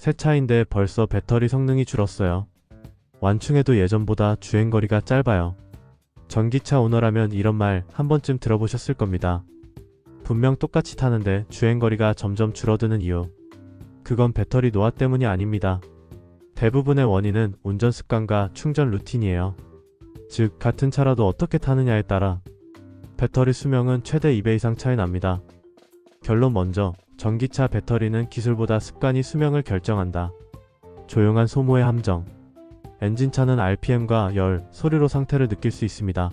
새 차인데 벌써 배터리 성능이 줄었어요. 완충해도 예전보다 주행거리가 짧아요. 전기차 오너라면 이런 말 한 번쯤 들어보셨을 겁니다. 분명 똑같이 타는데 주행거리가 점점 줄어드는 이유. 그건 배터리 노화 때문이 아닙니다. 대부분의 원인은 운전 습관과 충전 루틴이에요. 즉, 같은 차라도 어떻게 타느냐에 따라 배터리 수명은 최대 2배 이상 차이 납니다. 결론 먼저, 전기차 배터리는 기술보다 습관이 수명을 결정한다. 조용한 소모의 함정. 엔진차는 RPM과 열, 소리로 상태를 느낄 수 있습니다.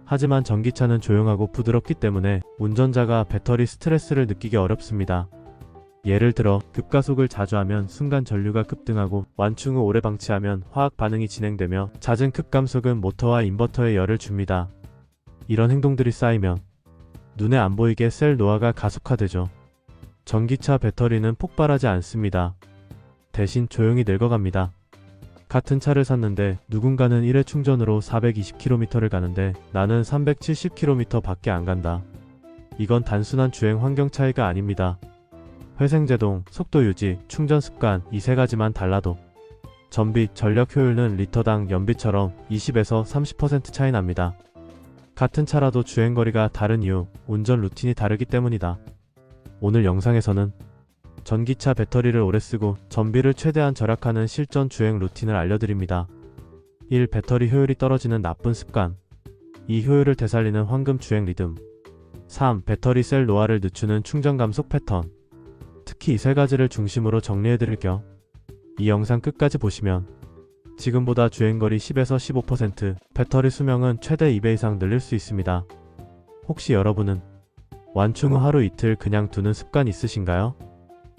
하지만 전기차는 조용하고 부드럽기 때문에 운전자가 배터리 스트레스를 느끼기 어렵습니다. 예를 들어 급가속을 자주 하면 순간 전류가 급등하고 완충 후 오래 방치하면 화학 반응이 진행되며 잦은 급감속은 모터와 인버터에 열을 줍니다. 이런 행동들이 쌓이면 눈에 안 보이게 셀 노화가 가속화되죠. 전기차 배터리는 폭발하지 않습니다. 대신 조용히 늙어갑니다. 같은 차를 샀는데 누군가는 1회 충전으로 420km를 가는데 나는 370km 밖에 안 간다. 이건 단순한 주행 환경 차이가 아닙니다. 회생제동, 속도 유지, 충전 습관 이 세 가지만 달라도 전비, 전력 효율은 리터당 연비처럼 20에서 30% 차이 납니다. 같은 차라도 주행거리가 다른 이유, 운전 루틴이 다르기 때문이다. 오늘 영상에서는 전기차 배터리를 오래 쓰고 전비를 최대한 절약하는 실전 주행 루틴을 알려드립니다. 1. 배터리 효율이 떨어지는 나쁜 습관. 2. 효율을 되살리는 황금 주행 리듬. 3. 배터리 셀 노화를 늦추는 충전 감속 패턴. 특히 이 세 가지를 중심으로 정리해드릴게요. 이 영상 끝까지 보시면 지금보다 주행거리 10에서 15%, 배터리 수명은 최대 2배 이상 늘릴 수 있습니다. 혹시 여러분은 완충 후 하루 이틀 그냥 두는 습관 있으신가요?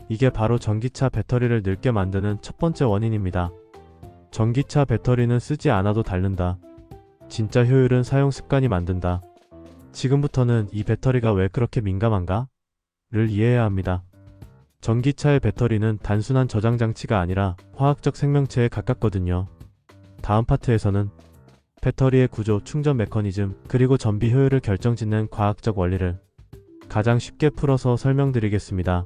이게 바로 전기차 배터리를 늙게 만드는 첫 번째 원인입니다. 전기차 배터리는 쓰지 않아도 닳는다. 진짜 효율은 사용 습관이 만든다. 지금부터는 이 배터리가 왜 그렇게 민감한가? 를 이해해야 합니다. 전기차의 배터리는 단순한 저장 장치가 아니라 화학적 생명체에 가깝거든요. 다음 파트에서는 배터리의 구조, 충전 메커니즘, 그리고 전비 효율을 결정짓는 과학적 원리를 가장 쉽게 풀어서 설명드리겠습니다.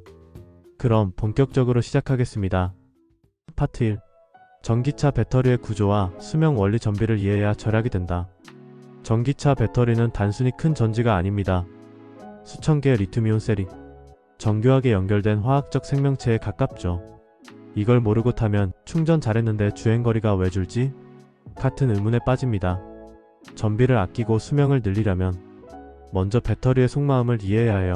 그럼 본격적으로 시작하겠습니다. 파트 1. 전기차 배터리의 구조와 수명 원리 전비를 이해해야 절약이 된다. 전기차 배터리는 단순히 큰 전지가 아닙니다. 수천 개의 리튬이온 셀이 정교하게 연결된 화학적 생명체에 가깝죠. 이걸 모르고 타면 충전 잘했는데 주행거리가 왜 줄지? 같은 의문에 빠집니다. 전비를 아끼고 수명을 늘리려면 먼저 배터리의 속마음을 이해해야 해요.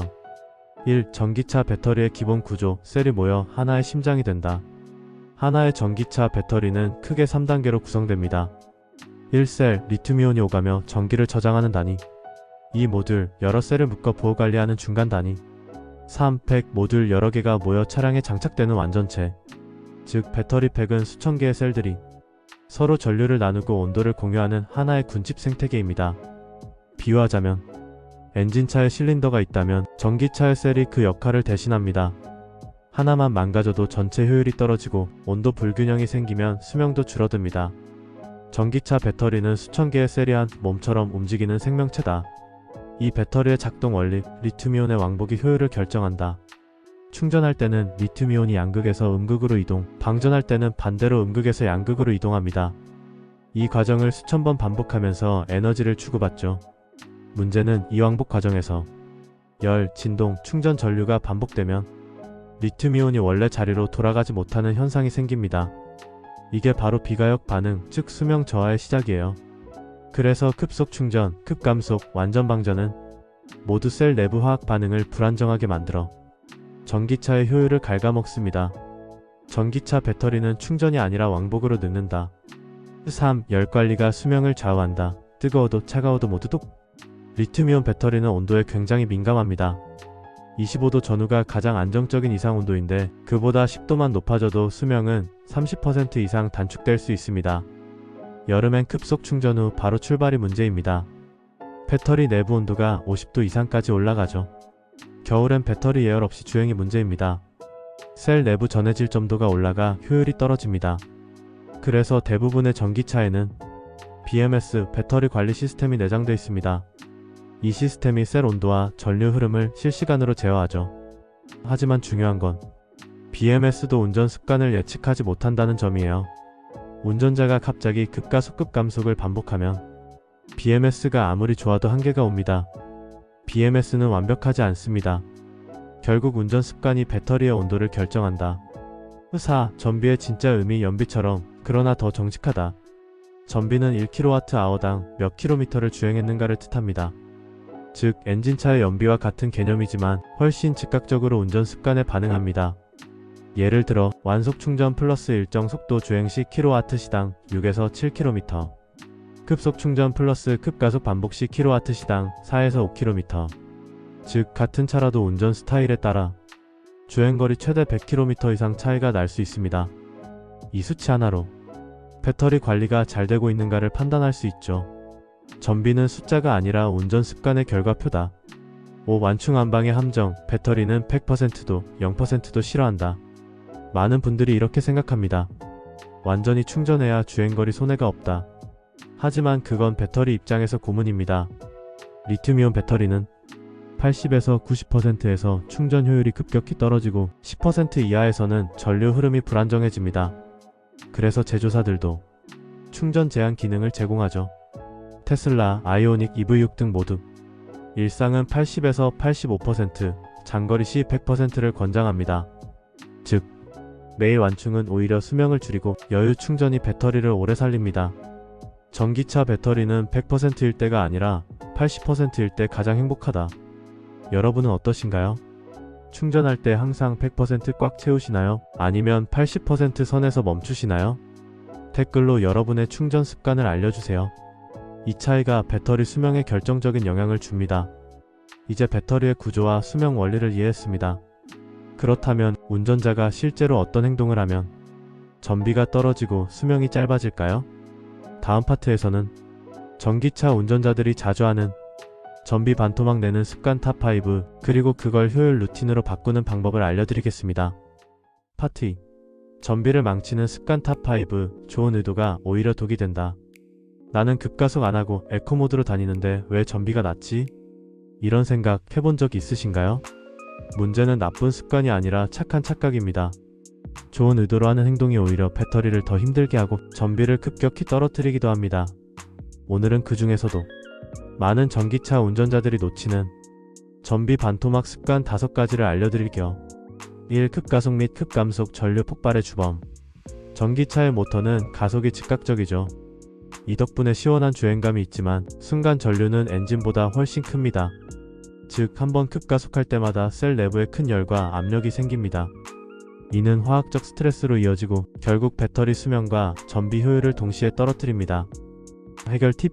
1. 전기차 배터리의 기본 구조, 셀이 모여 하나의 심장이 된다. 하나의 전기차 배터리는 크게 3단계로 구성됩니다. 1셀, 리튬이온이 오가며 전기를 저장하는 단위. 2. 모듈, 여러 셀을 묶어 보호관리하는 중간 단위. 3. 팩, 모듈 여러 개가 모여 차량에 장착되는 완전체. 즉, 배터리 팩은 수천 개의 셀들이 서로 전류를 나누고 온도를 공유하는 하나의 군집 생태계입니다. 비유하자면 엔진차에 실린더가 있다면 전기차의 셀이 그 역할을 대신합니다. 하나만 망가져도 전체 효율이 떨어지고 온도 불균형이 생기면 수명도 줄어듭니다. 전기차 배터리는 수천 개의 셀이 한 몸처럼 움직이는 생명체다. 이 배터리의 작동 원리, 리튬이온의 왕복이 효율을 결정한다. 충전할 때는 리튬이온이 양극에서 음극으로 이동, 방전할 때는 반대로 음극에서 양극으로 이동합니다. 이 과정을 수천 번 반복하면서 에너지를 주고받죠. 문제는 이 왕복 과정에서 열, 진동, 충전 전류가 반복되면 리튬이온이 원래 자리로 돌아가지 못하는 현상이 생깁니다. 이게 바로 비가역 반응, 즉 수명 저하의 시작이에요. 그래서 급속 충전, 급감속, 완전 방전은 모두 셀 내부 화학 반응을 불안정하게 만들어 전기차의 효율을 갉아먹습니다. 전기차 배터리는 충전이 아니라 왕복으로 늙는다. 3. 열 관리가 수명을 좌우한다. 뜨거워도 차가워도 모두 똑. 리튬이온 배터리는 온도에 굉장히 민감합니다. 25도 전후가 가장 안정적인 이상 온도인데 그보다 10도만 높아져도 수명은 30% 이상 단축될 수 있습니다. 여름엔 급속 충전 후 바로 출발이 문제입니다. 배터리 내부 온도가 50도 이상까지 올라가죠. 겨울엔 배터리 예열 없이 주행이 문제입니다. 셀 내부 전해질 점도가 올라가 효율이 떨어집니다. 그래서 대부분의 전기차에는 BMS 배터리 관리 시스템이 내장되어 있습니다. 이 시스템이 셀 온도와 전류 흐름을 실시간으로 제어하죠. 하지만 중요한 건 BMS도 운전 습관을 예측하지 못한다는 점이에요. 운전자가 갑자기 급가속 급감속을 반복하면 BMS가 아무리 좋아도 한계가 옵니다. BMS는 완벽하지 않습니다. 결국 운전 습관이 배터리의 온도를 결정한다. 4. 전비의 진짜 의미 연비처럼 그러나 더 정직하다. 전비는 1kWh당 몇 킬로미터를 주행했는가를 뜻합니다. 즉 엔진차의 연비와 같은 개념이지만 훨씬 즉각적으로 운전 습관에 반응합니다. 예를 들어 완속 충전 플러스 일정 속도 주행 시 kWh시당 6에서 7km, 급속 충전 플러스 급가속 반복 시 kWh시당 4에서 5km. 즉 같은 차라도 운전 스타일에 따라 주행거리 최대 100km 이상 차이가 날 수 있습니다. 이 수치 하나로 배터리 관리가 잘 되고 있는가를 판단할 수 있죠. 전비는 숫자가 아니라 운전 습관의 결과표다. 5. 완충 안방의 함정, 배터리는 100%도 0%도 싫어한다. 많은 분들이 이렇게 생각합니다. 완전히 충전해야 주행거리 손해가 없다. 하지만 그건 배터리 입장에서 고문입니다. 리튬이온 배터리는 80에서 90%에서 충전 효율이 급격히 떨어지고 10% 이하에서는 전류 흐름이 불안정해집니다. 그래서 제조사들도 충전 제한 기능을 제공하죠. 테슬라, 아이오닉, EV6 등 모두 일상은 80에서 85%, 장거리 시 100%를 권장합니다. 즉, 매일 완충은 오히려 수명을 줄이고 여유 충전이 배터리를 오래 살립니다. 전기차 배터리는 100%일 때가 아니라 80%일 때 가장 행복하다. 여러분은 어떠신가요? 충전할 때 항상 100% 꽉 채우시나요? 아니면 80% 선에서 멈추시나요? 댓글로 여러분의 충전 습관을 알려주세요. 이 차이가 배터리 수명에 결정적인 영향을 줍니다. 이제 배터리의 구조와 수명 원리를 이해했습니다. 그렇다면 운전자가 실제로 어떤 행동을 하면 전비가 떨어지고 수명이 짧아질까요? 다음 파트에서는 전기차 운전자들이 자주 하는 전비 반토막 내는 습관 탑5 그리고 그걸 효율 루틴으로 바꾸는 방법을 알려드리겠습니다. 파트 2. 전비를 망치는 습관 탑5 좋은 의도가 오히려 독이 된다. 나는 급가속 안하고 에코모드로 다니는데 왜 전비가 낮지? 이런 생각 해본 적 있으신가요? 문제는 나쁜 습관이 아니라 착한 착각입니다. 좋은 의도로 하는 행동이 오히려 배터리를 더 힘들게 하고 전비를 급격히 떨어뜨리기도 합니다. 오늘은 그 중에서도 많은 전기차 운전자들이 놓치는 전비 반토막 습관 5가지를 알려드릴게요. 1. 급가속 및 급감속 전류 폭발의 주범. 전기차의 모터는 가속이 즉각적이죠. 이 덕분에 시원한 주행감이 있지만 순간 전류는 엔진보다 훨씬 큽니다. 즉 한번 급가속할 때마다 셀 내부에 큰 열과 압력이 생깁니다. 이는 화학적 스트레스로 이어지고 결국 배터리 수명과 전비 효율을 동시에 떨어뜨립니다. 해결 팁.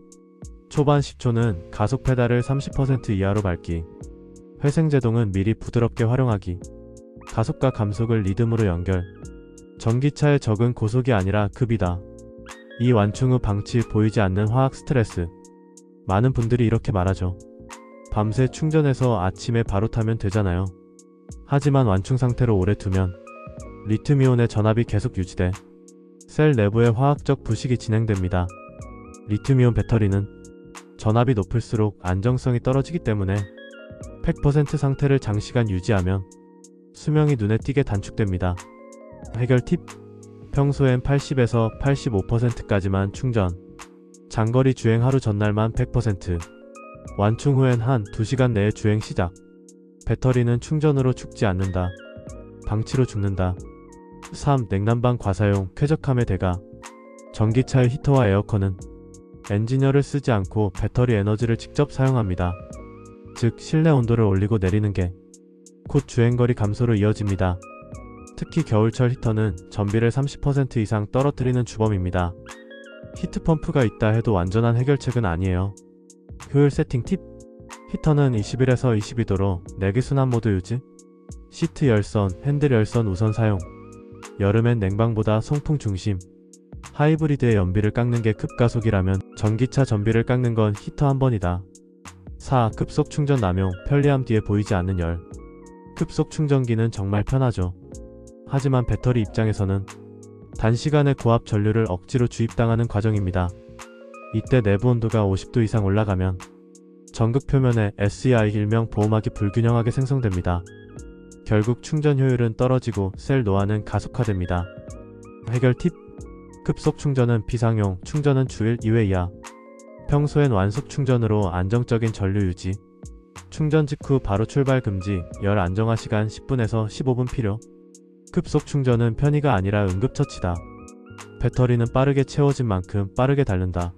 초반 10초는 가속 페달을 30% 이하로 밟기. 회생제동은 미리 부드럽게 활용하기. 가속과 감속을 리듬으로 연결. 전기차의 적은 고속이 아니라 급이다. 이 완충 후 방치 보이지 않는 화학 스트레스. 많은 분들이 이렇게 말하죠. 밤새 충전해서 아침에 바로 타면 되잖아요. 하지만 완충 상태로 오래 두면 리튬이온의 전압이 계속 유지돼 셀 내부의 화학적 부식이 진행됩니다. 리튬이온 배터리는 전압이 높을수록 안정성이 떨어지기 때문에 100% 상태를 장시간 유지하면 수명이 눈에 띄게 단축됩니다. 해결 팁. 평소엔 80에서 85%까지만 충전. 장거리 주행 하루 전날만 100%. 완충 후엔 한 2시간 내에 주행 시작. 배터리는 충전으로 죽지 않는다. 방치로 죽는다. 3. 냉난방 과사용 쾌적함의 대가. 전기차의 히터와 에어컨은 엔지니어를 쓰지 않고 배터리 에너지를 직접 사용합니다. 즉 실내 온도를 올리고 내리는 게 곧 주행거리 감소로 이어집니다. 특히 겨울철 히터는 전비를 30% 이상 떨어뜨리는 주범입니다. 히트펌프가 있다 해도 완전한 해결책은 아니에요. 효율 세팅 팁. 히터는 21에서 22도로 내기순환 모드 유지. 시트 열선, 핸들 열선 우선 사용. 여름엔 냉방보다 송풍 중심. 하이브리드의 연비를 깎는 게 급가속이라면 전기차 전비를 깎는 건 히터 한 번이다. 4. 급속 충전 남용, 편리함 뒤에 보이지 않는 열. 급속 충전기는 정말 편하죠. 하지만 배터리 입장에서는 단시간에 고압 전류를 억지로 주입당하는 과정입니다. 이때 내부 온도가 50도 이상 올라가면 전극 표면에 SEI 일명 보호막이 불균형하게 생성됩니다. 결국 충전 효율은 떨어지고 셀 노화는 가속화됩니다. 해결 팁: 급속 충전은 비상용, 충전은 주일 2회 이하. 평소엔 완속 충전으로 안정적인 전류 유지. 충전 직후 바로 출발 금지, 열 안정화 시간 10분에서 15분 필요. 급속 충전은 편의가 아니라 응급처치다. 배터리는 빠르게 채워진 만큼 빠르게 닳는다.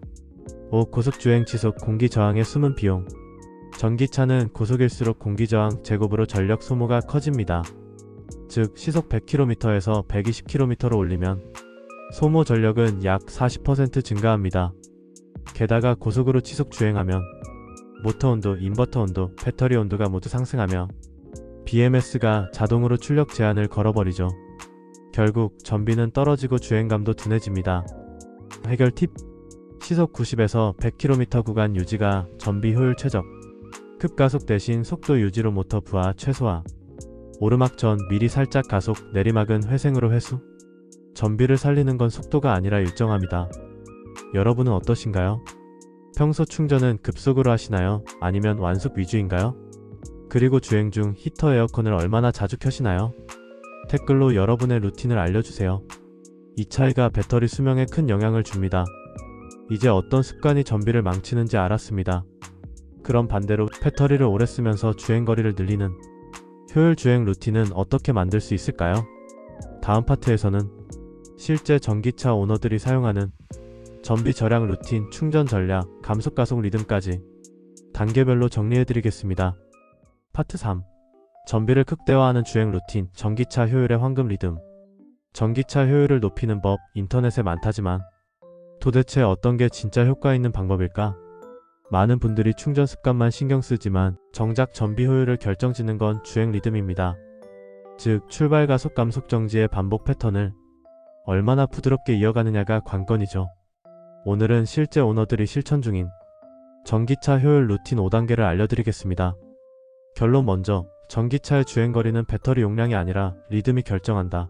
5. 고속주행 지속 공기 저항의 숨은 비용. 전기차는 고속일수록 공기저항 제곱으로 전력 소모가 커집니다. 즉 시속 100km에서 120km로 올리면 소모 전력은 약 40% 증가합니다. 게다가 고속으로 지속 주행하면 모터 온도, 인버터 온도, 배터리 온도가 모두 상승하며 BMS가 자동으로 출력 제한을 걸어버리죠. 결국 전비는 떨어지고 주행감도 둔해집니다. 해결 팁: 시속 90에서 100km 구간 유지가 전비 효율 최적. 급가속 대신 속도 유지로 모터 부하 최소화. 오르막 전 미리 살짝 가속, 내리막은 회생으로 회수. 전비를 살리는 건 속도가 아니라 일정함이다. 여러분은 어떠신가요? 평소 충전은 급속으로 하시나요? 아니면 완속 위주인가요? 그리고 주행 중 히터 에어컨을 얼마나 자주 켜시나요? 댓글로 여러분의 루틴을 알려주세요. 이 차이가 배터리 수명에 큰 영향을 줍니다. 이제 어떤 습관이 전비를 망치는지 알았습니다. 그럼 반대로 배터리를 오래 쓰면서 주행거리를 늘리는 효율 주행 루틴은 어떻게 만들 수 있을까요? 다음 파트에서는 실제 전기차 오너들이 사용하는 전비 절약 루틴, 충전 전략, 감속가속 리듬까지 단계별로 정리해드리겠습니다. 파트 3. 전비를 극대화하는 주행 루틴, 전기차 효율의 황금 리듬. 전기차 효율을 높이는 법, 인터넷에 많다지만 도대체 어떤 게 진짜 효과 있는 방법일까? 많은 분들이 충전 습관만 신경 쓰지만 정작 전비 효율을 결정짓는 건 주행 리듬입니다. 즉 출발 가속 감속 정지의 반복 패턴을 얼마나 부드럽게 이어가느냐가 관건이죠. 오늘은 실제 오너들이 실천 중인 전기차 효율 루틴 5단계를 알려드리겠습니다. 결론 먼저, 전기차의 주행거리는 배터리 용량이 아니라 리듬이 결정한다.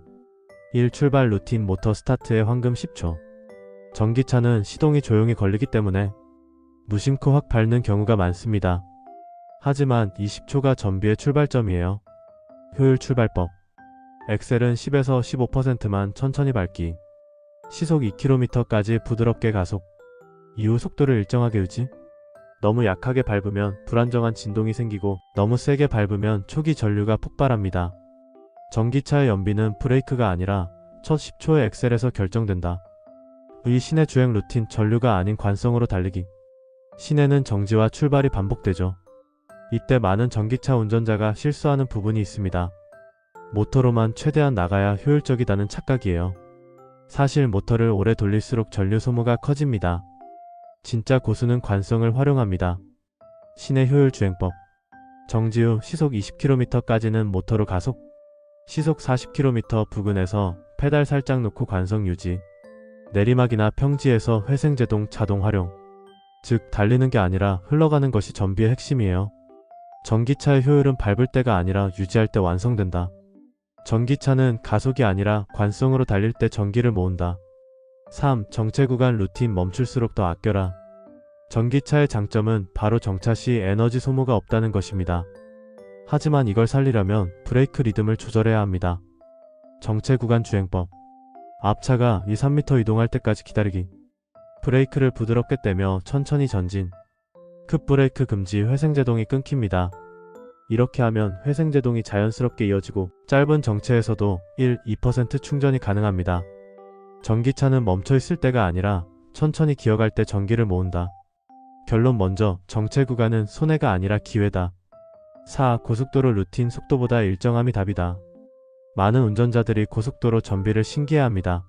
1. 출발 루틴 모터 스타트의 황금 10초. 전기차는 시동이 조용히 걸리기 때문에 무심코 확 밟는 경우가 많습니다. 하지만 20초가 전비의 출발점이에요. 효율 출발법. 엑셀은 10에서 15%만 천천히 밟기. 시속 2km까지 부드럽게 가속. 이후 속도를 일정하게 유지. 너무 약하게 밟으면 불안정한 진동이 생기고 너무 세게 밟으면 초기 전류가 폭발합니다. 전기차의 연비는 브레이크가 아니라 첫 10초의 엑셀에서 결정된다. 이 시내 주행 루틴, 전류가 아닌 관성으로 달리기. 시내는 정지와 출발이 반복되죠. 이때 많은 전기차 운전자가 실수하는 부분이 있습니다. 모터로만 최대한 나가야 효율적이다는 착각이에요. 사실 모터를 오래 돌릴수록 전류 소모가 커집니다. 진짜 고수는 관성을 활용합니다. 시내 효율 주행법. 정지 후 시속 20km까지는 모터로 가속. 시속 40km 부근에서 페달 살짝 놓고 관성 유지. 내리막이나 평지에서 회생제동 자동 활용. 즉 달리는 게 아니라 흘러가는 것이 전비의 핵심이에요. 전기차의 효율은 밟을 때가 아니라 유지할 때 완성된다. 전기차는 가속이 아니라 관성으로 달릴 때 전기를 모은다. 3. 정체 구간 루틴 멈출수록 더 아껴라. 전기차의 장점은 바로 정차 시 에너지 소모가 없다는 것입니다. 하지만 이걸 살리려면 브레이크 리듬을 조절해야 합니다. 정체 구간 주행법. 앞차가 2-3m 이동할 때까지 기다리기. 브레이크를 부드럽게 떼며 천천히 전진. 급브레이크 금지, 회생제동이 끊깁니다. 이렇게 하면 회생제동이 자연스럽게 이어지고 짧은 정체에서도 1-2% 충전이 가능합니다. 전기차는 멈춰있을 때가 아니라 천천히 기어갈 때 전기를 모은다. 결론 먼저, 정체 구간은 손해가 아니라 기회다. 4. 고속도로 루틴 속도보다 일정함이 답이다. 많은 운전자들이 고속도로 전비를 신기해합니다.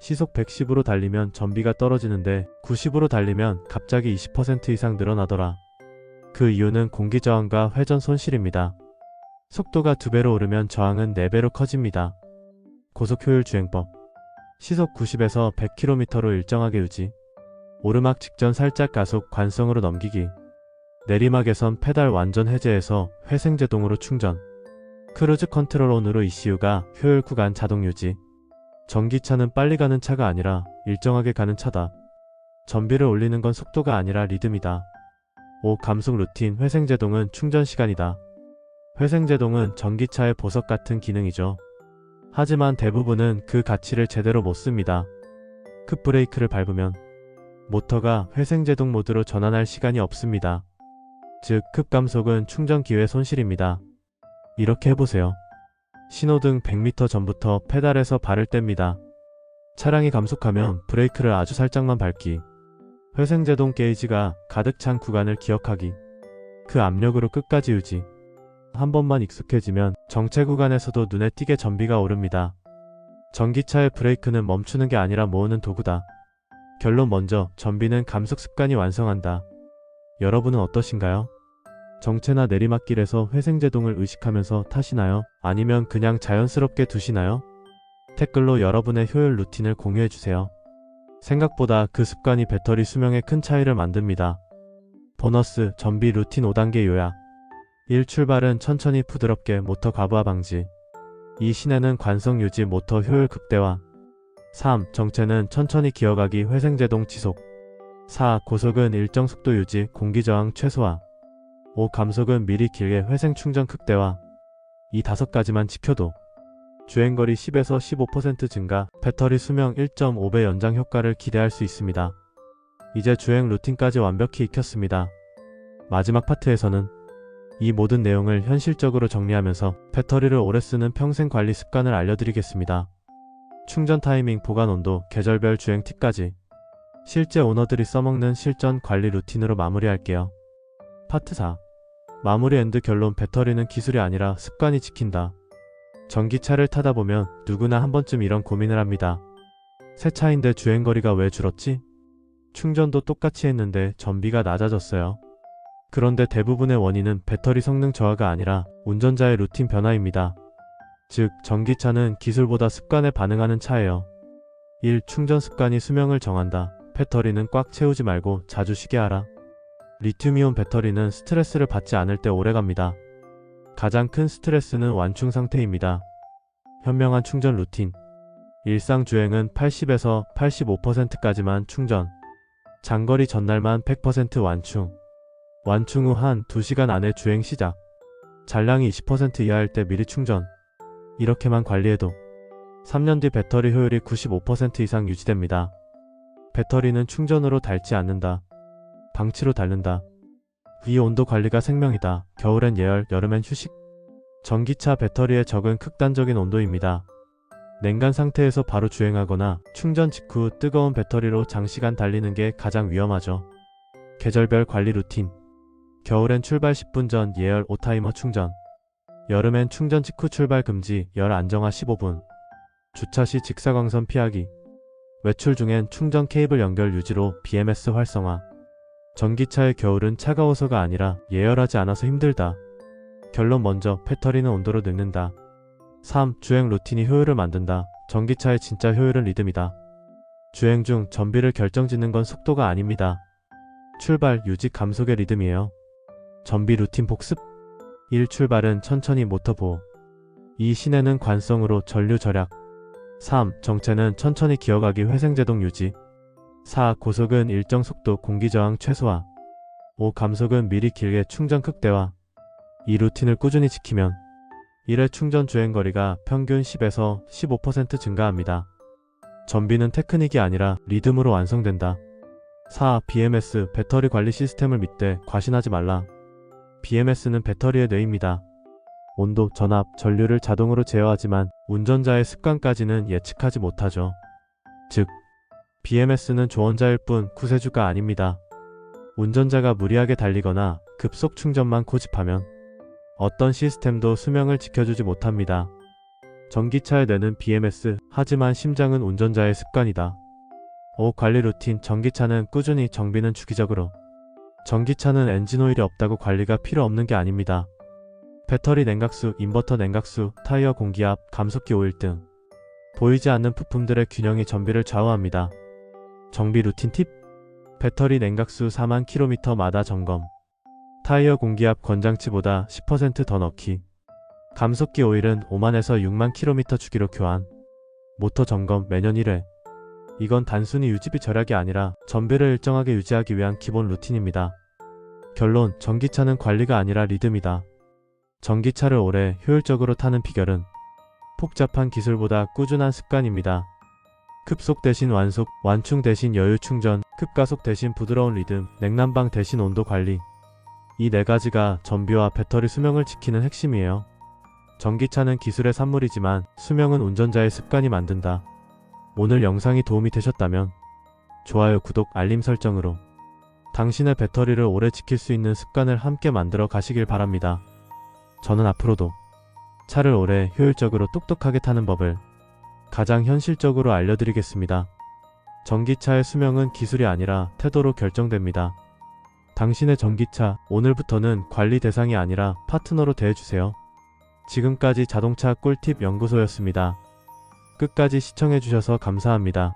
시속 110으로 달리면 전비가 떨어지는데 90으로 달리면 갑자기 20% 이상 늘어나더라. 그 이유는 공기저항과 회전 손실입니다. 속도가 2배로 오르면 저항은 4배로 커집니다. 고속효율 주행법. 시속 90에서 100km로 일정하게 유지. 오르막 직전 살짝 가속, 관성으로 넘기기. 내리막에선 페달 완전 해제해서 회생제동으로 충전. 크루즈 컨트롤 온으로 ECU가 효율 구간 자동 유지. 전기차는 빨리 가는 차가 아니라 일정하게 가는 차다. 전비를 올리는 건 속도가 아니라 리듬이다. 5. 감속 루틴, 회생제동은 충전 시간이다. 회생제동은 전기차의 보석 같은 기능이죠. 하지만 대부분은 그 가치를 제대로 못 씁니다. 급브레이크를 밟으면 모터가 회생제동 모드로 전환할 시간이 없습니다. 즉, 급감속은 충전 기회 손실입니다. 이렇게 해보세요. 신호등 100m 전부터 페달에서 발을 뗍니다. 차량이 감속하면 브레이크를 아주 살짝만 밟기. 회생제동 게이지가 가득 찬 구간을 기억하기. 그 압력으로 끝까지 유지. 한 번만 익숙해지면 정체 구간에서도 눈에 띄게 전비가 오릅니다. 전기차의 브레이크는 멈추는 게 아니라 모으는 도구다. 결론 먼저, 전비는 감속 습관이 완성한다. 여러분은 어떠신가요? 정체나 내리막길에서 회생제동을 의식하면서 타시나요? 아니면 그냥 자연스럽게 두시나요? 댓글로 여러분의 효율 루틴을 공유해주세요. 생각보다 그 습관이 배터리 수명에 큰 차이를 만듭니다. 보너스, 전비 루틴 5단계 요약. 1. 출발은 천천히 부드럽게 모터 과부하 방지. 2. 시내는 관성 유지 모터 효율 극대화. 3. 정체는 천천히 기어가기 회생제동 지속. 4. 고속은 일정 속도 유지 공기저항 최소화. 5. 감속은 미리 길게 회생 충전 극대화. 이 5가지만 지켜도 주행거리 10에서 15% 증가, 배터리 수명 1.5배 연장 효과를 기대할 수 있습니다. 이제 주행 루틴까지 완벽히 익혔습니다. 마지막 파트에서는 이 모든 내용을 현실적으로 정리하면서 배터리를 오래 쓰는 평생 관리 습관을 알려드리겠습니다. 충전 타이밍, 보관 온도, 계절별 주행 팁까지 실제 오너들이 써먹는 실전 관리 루틴으로 마무리할게요. 파트 4. 마무리 앤드 결론. 배터리는 기술이 아니라 습관이 지킨다. 전기차를 타다 보면 누구나 한 번쯤 이런 고민을 합니다. 새 차인데 주행거리가 왜 줄었지? 충전도 똑같이 했는데 전비가 낮아졌어요. 그런데 대부분의 원인은 배터리 성능 저하가 아니라 운전자의 루틴 변화입니다. 즉, 전기차는 기술보다 습관에 반응하는 차예요. 1. 충전 습관이 수명을 정한다. 배터리는 꽉 채우지 말고 자주 쉬게 하라. 리튬이온 배터리는 스트레스를 받지 않을 때 오래갑니다. 가장 큰 스트레스는 완충 상태입니다. 현명한 충전 루틴. 일상 주행은 80에서 85%까지만 충전. 장거리 전날만 100% 완충. 완충 후 한 2시간 안에 주행 시작. 잔량이 20% 이하일 때 미리 충전. 이렇게만 관리해도 3년 뒤 배터리 효율이 95% 이상 유지됩니다. 배터리는 충전으로 닳지 않는다. 방치로 닳는다. 이 온도 관리가 생명이다. 겨울엔 예열, 여름엔 휴식. 전기차 배터리의 적은 극단적인 온도입니다. 냉간 상태에서 바로 주행하거나 충전 직후 뜨거운 배터리로 장시간 달리는 게 가장 위험하죠. 계절별 관리 루틴. 겨울엔 출발 10분 전 예열 오타이머 충전. 여름엔 충전 직후 출발 금지, 열 안정화 15분. 주차 시 직사광선 피하기. 외출 중엔 충전 케이블 연결 유지로 BMS 활성화. 전기차의 겨울은 차가워서가 아니라 예열하지 않아서 힘들다. 결론 먼저, 배터리는 온도로 늙는다. 3. 주행 루틴이 효율을 만든다. 전기차의 진짜 효율은 리듬이다. 주행 중 전비를 결정짓는 건 속도가 아닙니다. 출발, 유지, 감속의 리듬이에요. 전비 루틴 복습. 1. 출발은 천천히 모터 보호. 2. 시내는 관성으로 전류 절약. 3. 정체는 천천히 기어가기 회생제동 유지. 4. 고속은 일정 속도 공기저항 최소화. 5. 감속은 미리 길게 충전 극대화. 이 루틴을 꾸준히 지키면 1회 충전 주행거리가 평균 10에서 15% 증가합니다. 전비는 테크닉이 아니라 리듬으로 완성된다. 4. BMS 배터리 관리 시스템을 믿되 과신하지 말라. BMS는 배터리의 뇌입니다. 온도, 전압, 전류를 자동으로 제어하지만 운전자의 습관까지는 예측하지 못하죠. 즉, BMS는 조언자일 뿐 구세주가 아닙니다. 운전자가 무리하게 달리거나 급속 충전만 고집하면 어떤 시스템도 수명을 지켜주지 못합니다. 전기차의 뇌는 BMS, 하지만 심장은 운전자의 습관이다. 5. 관리 루틴. 전기차는 꾸준히, 정비는 주기적으로. 전기차는 엔진오일이 없다고 관리가 필요 없는 게 아닙니다. 배터리 냉각수, 인버터 냉각수, 타이어 공기압, 감속기 오일 등 보이지 않는 부품들의 균형이 전비를 좌우합니다. 정비 루틴 팁. 배터리 냉각수 4만 km마다 점검. 타이어 공기압 권장치보다 10% 더 넣기. 감속기 오일은 5만에서 6만 km 주기로 교환. 모터 점검 매년 1회. 이건 단순히 유지비 절약이 아니라 전비를 일정하게 유지하기 위한 기본 루틴입니다. 결론, 전기차는 관리가 아니라 리듬이다. 전기차를 오래 효율적으로 타는 비결은 복잡한 기술보다 꾸준한 습관입니다. 급속 대신 완속, 완충 대신 여유 충전, 급가속 대신 부드러운 리듬, 냉난방 대신 온도 관리. 이 네 가지가 전비와 배터리 수명을 지키는 핵심이에요. 전기차는 기술의 산물이지만 수명은 운전자의 습관이 만든다. 오늘 영상이 도움이 되셨다면 좋아요, 구독, 알림 설정으로 당신의 배터리를 오래 지킬 수 있는 습관을 함께 만들어 가시길 바랍니다. 저는 앞으로도 차를 오래 효율적으로 똑똑하게 타는 법을 가장 현실적으로 알려드리겠습니다. 전기차의 수명은 기술이 아니라 태도로 결정됩니다. 당신의 전기차, 오늘부터는 관리 대상이 아니라 파트너로 대해주세요. 지금까지 자동차 꿀팁 연구소였습니다. 끝까지 시청해주셔서 감사합니다.